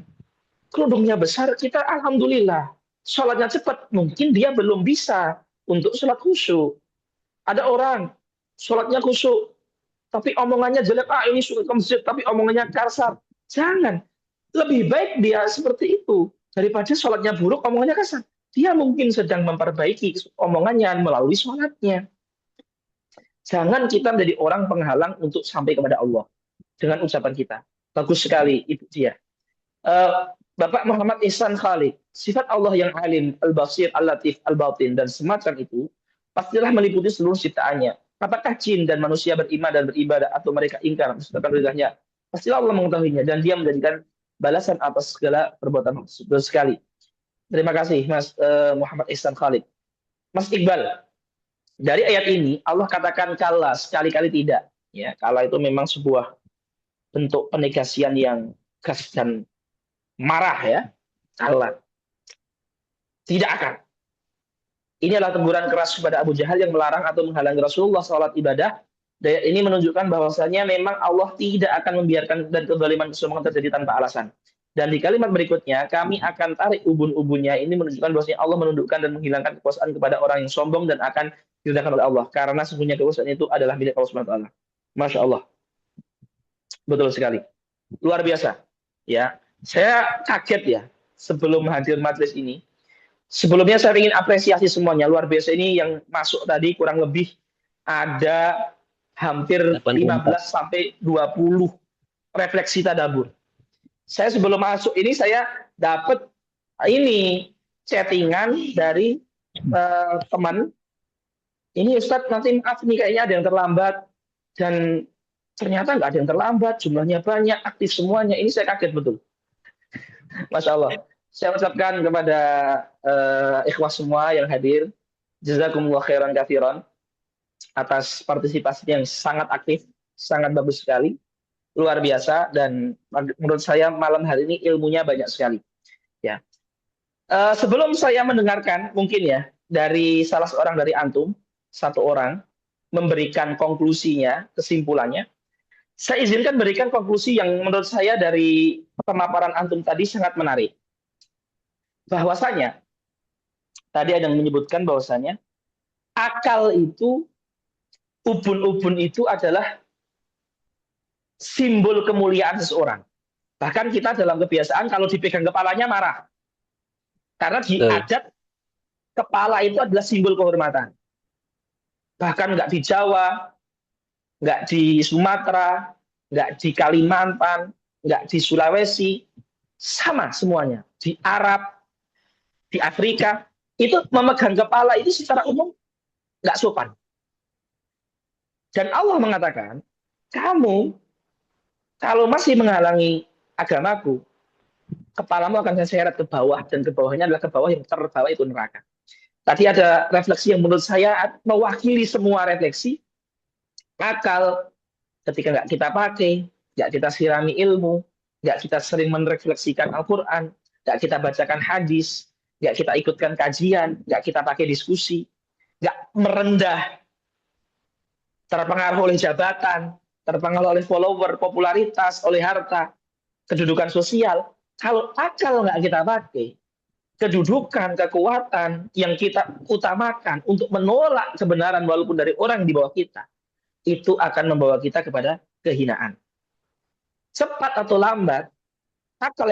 Kerudungnya besar kita alhamdulillah. Sholatnya cepat. Mungkin dia belum bisa untuk sholat khusyuk. Ada orang sholatnya khusyuk tapi omongannya jelek, ini suka ke masjid, tapi omongannya kasar. Jangan. Lebih baik dia seperti itu daripada sholatnya buruk, omongannya kasar. Dia mungkin sedang memperbaiki omongannya melalui sholatnya. Jangan kita menjadi orang penghalang untuk sampai kepada Allah dengan ucapan kita. Bagus sekali, Ibu Dia. Bapak Muhammad Ihsan Khalid, sifat Allah yang alim, al-basir, al-latif, al-batin, dan semacam itu, pastilah meliputi seluruh ciptaannya. Apakah jin dan manusia beriman dan beribadah atau mereka ingkar menstabilkan ridhanya? Pastilah Allah mengetahuinya dan dia menjadikan balasan atas segala perbuatan sekali. Terima kasih Mas Muhammad Ihsan Khalid. Mas Iqbal, dari ayat ini Allah katakan kala sekali-kali tidak. Ya, kala itu memang sebuah bentuk penegasian yang gas dan marah ya. Allah. Tidak akan. Ini adalah teguran keras kepada Abu Jahal yang melarang atau menghalangi Rasulullah sholat ibadah. Dan ini menunjukkan bahwasanya memang Allah tidak akan membiarkan dan kezaliman kesombongan terjadi tanpa alasan. Dan di kalimat berikutnya, kami akan tarik ubun-ubunnya. Ini menunjukkan bahwasanya Allah menundukkan dan menghilangkan kekuasaan kepada orang yang sombong dan akan diledakkan oleh Allah. Karena sesungguhnya kekuasaan itu adalah milik Allah Subhanahu wa taala. Masya Allah. Betul sekali. Luar biasa. Ya, saya kaget ya sebelum hadir majelis ini. Sebelumnya saya ingin apresiasi semuanya. Luar biasa ini yang masuk tadi kurang lebih ada hampir 15 sampai 20 refleksi tadabbur. Saya sebelum masuk ini saya dapat ini chattingan dari teman. Ini Ustadz nanti maaf nih kayaknya ada yang terlambat dan ternyata nggak ada yang terlambat, jumlahnya banyak, aktif semuanya. Ini saya kaget betul. Masya Allah. Saya ucapkan kepada ikhwah semua yang hadir, jazakumullah khairan katsiran atas partisipasi yang sangat aktif, sangat bagus sekali, luar biasa, dan menurut saya malam hari ini ilmunya banyak sekali. Ya. Sebelum saya mendengarkan mungkin ya dari salah seorang dari antum, satu orang memberikan konklusinya, kesimpulannya, saya izinkan berikan konklusi yang menurut saya dari pemaparan antum tadi sangat menarik. Bahwasanya tadi ada yang menyebutkan bahwasanya akal itu, ubun-ubun itu adalah simbol kemuliaan seseorang. Bahkan kita dalam kebiasaan kalau dipegang kepalanya marah. Karena di adat kepala itu adalah simbol kehormatan. Bahkan nggak di Jawa, nggak di Sumatera, nggak di Kalimantan, nggak di Sulawesi, sama semuanya. Di Arab, di Afrika, itu memegang kepala itu secara umum nggak sopan. Dan Allah mengatakan, kamu kalau masih menghalangi agamaku, kepalamu akan saya seret ke bawah, dan ke bawahnya adalah ke bawah yang terbawah itu neraka. Tadi ada refleksi yang menurut saya mewakili semua refleksi. Akal ketika nggak kita pakai, nggak kita sirami ilmu, nggak kita sering merefleksikan Al-Quran, nggak kita bacakan hadis, nggak kita ikutkan kajian, nggak kita pakai diskusi, nggak merendah, terpengaruh oleh jabatan, terpengaruh oleh follower, popularitas, oleh harta, kedudukan sosial. Kalau akal nggak kita pakai, kedudukan, kekuatan yang kita utamakan untuk menolak kebenaran walaupun dari orang di bawah kita, itu akan membawa kita kepada kehinaan. Cepat atau lambat, akal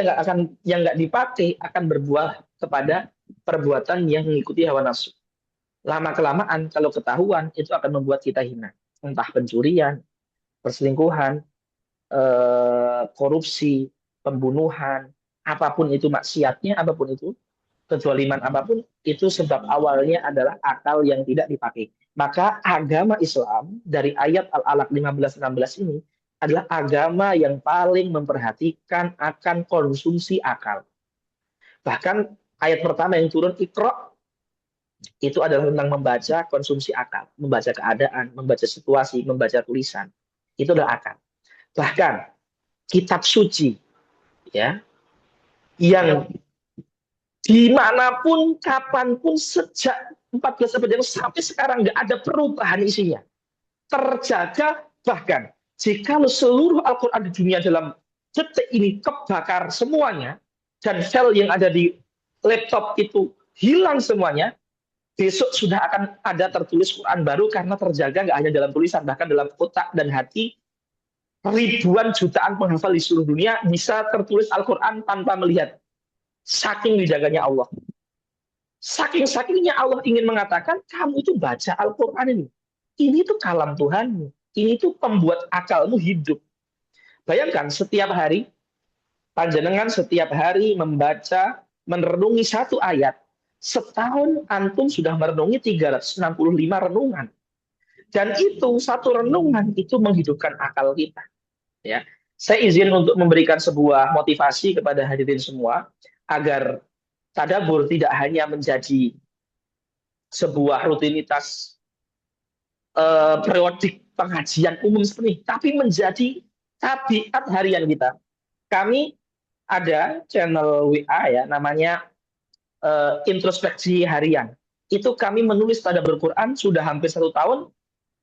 yang nggak dipakai akan berbuah kepada perbuatan yang mengikuti hawa nafsu. Lama-kelamaan kalau ketahuan itu akan membuat kita hina. Entah pencurian, perselingkuhan, korupsi, pembunuhan, apapun itu maksiatnya, apapun itu, kezaliman apapun, itu sebab awalnya adalah akal yang tidak dipakai. Maka agama Islam dari ayat Al-Alaq 15-16 ini adalah agama yang paling memperhatikan akan konsumsi akal. Bahkan ayat pertama yang turun, Iqra, itu adalah tentang membaca konsumsi akal, membaca keadaan, membaca situasi, membaca tulisan. Itu adalah akal. Bahkan kitab suci ya, yang dimanapun, kapanpun, sejak 14 abad yang sampai sekarang nggak ada perubahan isinya. Terjaga, bahkan jika seluruh Al-Quran di dunia dalam detik ini kebakar semuanya, dan file yang ada di laptop itu hilang semuanya, besok sudah akan ada tertulis Quran baru karena terjaga nggak hanya dalam tulisan, bahkan dalam otak dan hati ribuan jutaan penghafal di seluruh dunia bisa tertulis Al-Quran tanpa melihat. Saking dijaganya Allah. Saking-sakingnya Allah ingin mengatakan, kamu itu baca Al-Quran ini. Ini tuh kalam Tuhanmu. Ini tuh pembuat akalmu hidup. Bayangkan setiap hari, panjenengan setiap hari membaca, merenungi satu ayat. Setahun antum sudah merenungi 365 renungan. Dan itu, satu renungan itu menghidupkan akal kita. Ya, saya izin untuk memberikan sebuah motivasi kepada hadirin semua, agar tadabbur tidak hanya menjadi sebuah rutinitas periodik pengajian umum seperti ini, tapi menjadi tabiat harian kita. Kami ada channel WA ya, namanya introspeksi harian. Itu kami menulis tadabbur Quran sudah hampir 1 tahun,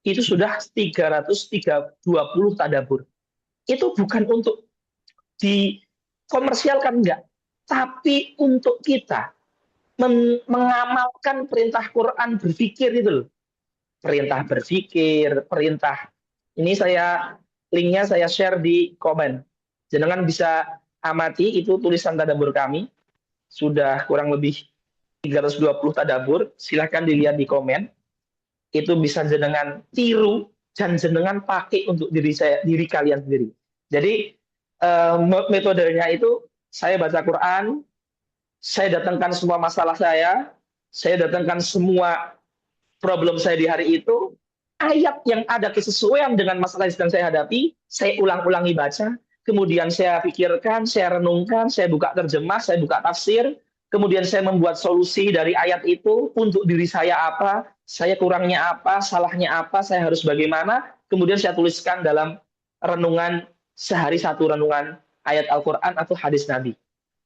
itu sudah 320 tadabbur. Itu bukan untuk dikomersialkan, enggak, tapi untuk kita mengamalkan perintah Quran berpikir itu loh. Perintah berpikir, perintah ini linknya saya share di komen. Jenengan bisa amati itu tulisan tadabbur kami. Sudah kurang lebih 320 tadabbur. Silahkan dilihat di komen. Itu bisa jenengan tiru dan jenengan pakai untuk diri kalian sendiri. Jadi metodenya itu saya baca Quran, saya datangkan semua masalah saya datangkan semua problem saya di hari itu, ayat yang ada kesesuaian dengan masalah yang sedang saya hadapi, saya ulang-ulangi baca, kemudian saya pikirkan, saya renungkan, saya buka terjemah, saya buka tafsir, kemudian saya membuat solusi dari ayat itu untuk diri saya apa, saya kurangnya apa, salahnya apa, saya harus bagaimana, kemudian saya tuliskan dalam renungan sehari 1 renungan ayat Al-Quran atau hadis Nabi.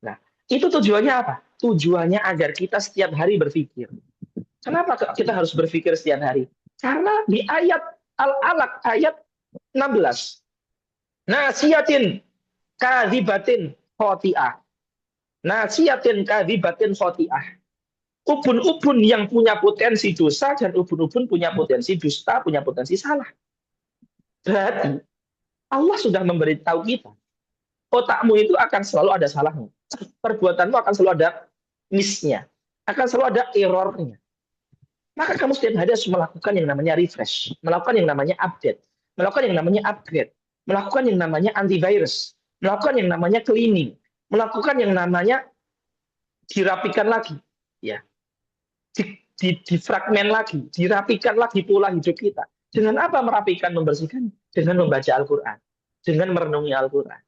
Nah, itu tujuannya apa? Tujuannya agar kita setiap hari berpikir. Kenapa kita harus berpikir setiap hari? Karena di ayat Al-Alaq ayat 16. Nasiyatin kadhibatin khoti'ah. Nasiyatin kadhibatin khoti'ah. Ubun-ubun yang punya potensi dosa dan ubun-ubun punya potensi dusta, punya potensi salah. Berarti Allah sudah memberitahu kita, otakmu itu akan selalu ada salahnya. Perbuatanmu akan selalu ada miss-nya. Akan selalu ada error-nya. Maka kamu setiap hari harus melakukan yang namanya refresh, melakukan yang namanya update, melakukan yang namanya upgrade, melakukan yang namanya antivirus, melakukan yang namanya cleaning, melakukan yang namanya dirapikan lagi, ya, difragmen lagi, dirapikan lagi pola hidup kita. Dengan apa merapikan, membersihkan? Dengan membaca Al-Quran, dengan merenungi Al-Quran.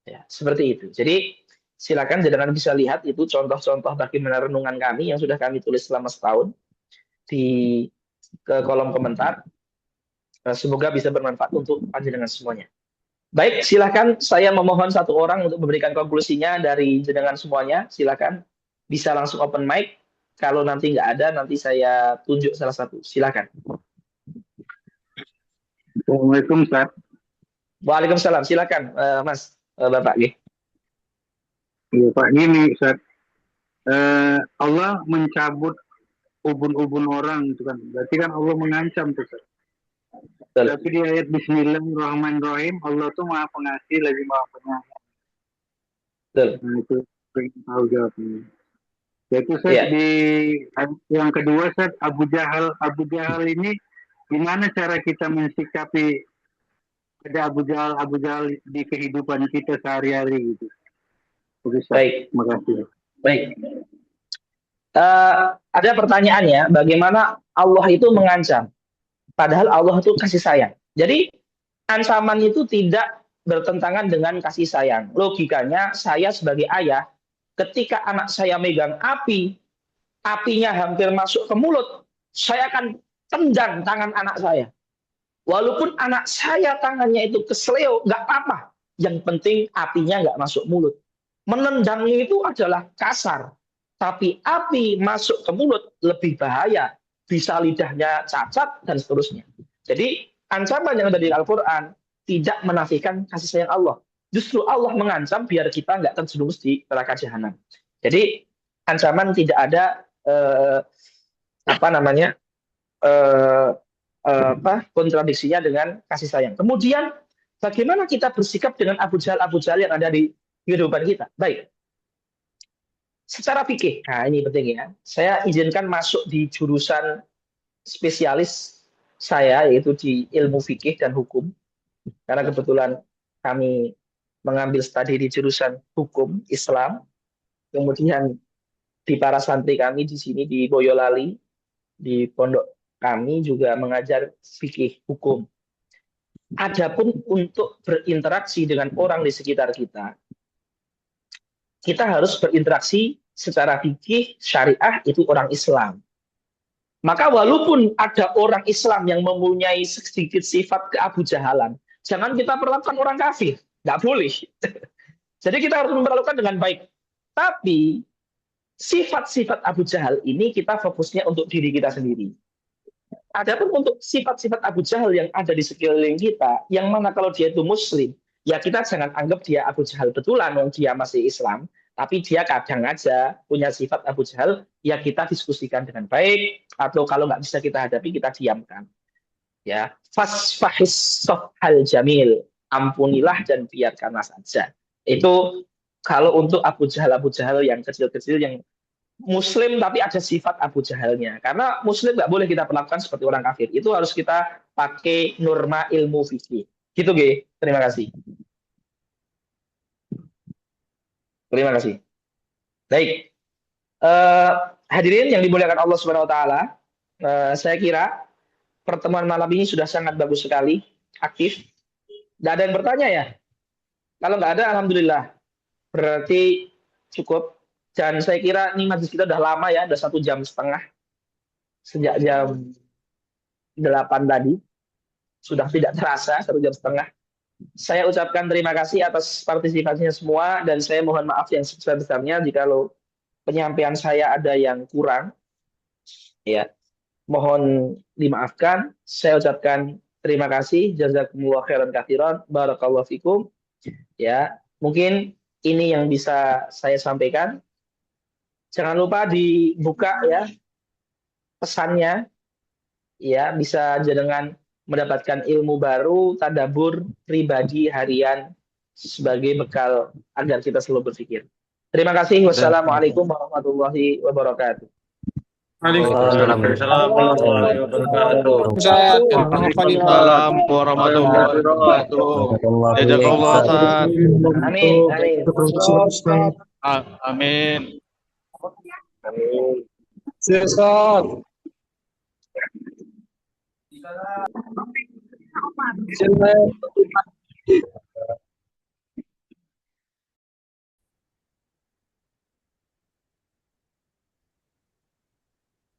Ya, seperti itu. Jadi silakan jangan bisa lihat itu contoh-contoh bagaimana renungan kami yang sudah kami tulis selama setahun di kolom komentar. Semoga bisa bermanfaat untuk panjenengan semuanya. Baik, silakan saya memohon 1 orang untuk memberikan konklusinya dari jenengan semuanya. Silakan bisa langsung open mic. Kalau nanti nggak ada, nanti saya tunjuk salah satu. Silakan. Assalamualaikum, Ustaz. Waalaikumsalam. Silakan, Mas, Bapak. Ya, Pak, gini, Ustaz. Allah mencabut ubun-ubun orang itu kan. Berarti kan Allah mengancam tuh, Ustaz. Tapi di ayat Bismillahirrahmanirrahim, Allah tuh Maha Pengasih lagi Maha Penyayang. Nah, itu pengen tahu jawabnya. Yaitu Ustaz, di ayat yang kedua, Ustaz, Abu Jahal ini gimana cara kita mensikapi ada Abu Jahal di kehidupan kita sehari-hari gitu. Baik, terima kasih. Baik. Ada pertanyaan ya, bagaimana Allah itu mengancam? Padahal Allah itu kasih sayang. Jadi ancaman itu tidak bertentangan dengan kasih sayang. Logikanya saya sebagai ayah, ketika anak saya megang api, apinya hampir masuk ke mulut, saya akan tendang tangan anak saya. Walaupun anak saya tangannya itu kesleo, nggak apa-apa. Yang penting apinya nggak masuk mulut. Menendangnya itu adalah kasar. Tapi api masuk ke mulut lebih bahaya. Bisa lidahnya cacat dan seterusnya. Jadi ancaman yang ada di Al-Quran tidak menafikan kasih sayang Allah. Justru Allah mengancam biar kita nggak terjerumus di neraka jahanam. Jadi ancaman tidak ada kontradiksinya dengan kasih sayang. Kemudian bagaimana kita bersikap dengan Abu Jahal yang ada di kehidupan kita? Baik. Secara fikih, nah ini penting ya. Saya izinkan masuk di jurusan spesialis saya, yaitu di ilmu fikih dan hukum. Karena kebetulan kami mengambil studi di jurusan hukum Islam. Kemudian di para santri kami di sini di Boyolali, di pondok kami juga mengajar fikih hukum. Adapun untuk berinteraksi dengan orang di sekitar kita, kita harus berinteraksi secara fikih syariah itu orang Islam. Maka walaupun ada orang Islam yang mempunyai sedikit sifat keabu jahalan, jangan kita perlakukan orang kafir. Nggak boleh. Jadi kita harus memperlakukan dengan baik. Tapi sifat-sifat Abu Jahal ini kita fokusnya untuk diri kita sendiri. Adapun untuk sifat-sifat Abu Jahal yang ada di sekeliling kita, yang mana kalau dia itu muslim, ya kita jangan anggap dia Abu Jahal betulan, wong dia masih Islam, tapi dia kadang aja punya sifat Abu Jahal, ya kita diskusikan dengan baik, atau kalau nggak bisa kita hadapi, kita diamkan. Ya, fasfahis hal jamil, ampunilah dan biarkanlah saja. Itu kalau untuk Abu Jahal yang kecil-kecil yang Muslim tapi ada sifat Abu Jahalnya. Karena Muslim nggak boleh kita perlakukan seperti orang kafir. Itu harus kita pakai norma ilmu fikih. Gitu, Ge. Terima kasih. Terima kasih. Baik. Hadirin yang dimuliakan Allah Subhanahu Wa Taala, saya kira pertemuan malam ini sudah sangat bagus sekali, aktif. Nggak ada yang bertanya ya? Kalau nggak ada, alhamdulillah. Berarti cukup. Dan saya kira ini majlis kita udah lama ya, udah 1,5 jam. Sejak jam 8 tadi. Sudah tidak terasa, 1,5 jam. Saya ucapkan terima kasih atas partisipasinya semua, dan saya mohon maaf yang sebesar-besarnya jika penyampaian saya ada yang kurang. Ya, mohon dimaafkan. Saya ucapkan terima kasih. Jazakumullah khairan katsiran. Barakallahu fikum. Ya, mungkin ini yang bisa saya sampaikan. Jangan lupa dibuka ya pesannya, ya bisa dengan mendapatkan ilmu baru, tadabbur pribadi harian sebagai bekal agar kita selalu berpikir. Terima kasih. Wassalamualaikum warahmatullahi wabarakatuh. Waalaikumsalam warahmatullahi wabarakatuh. Waalaikumsalam warahmatullahi wabarakatuh. Jazakallah Ustaz. Amin. Amin. Amin. Silakan.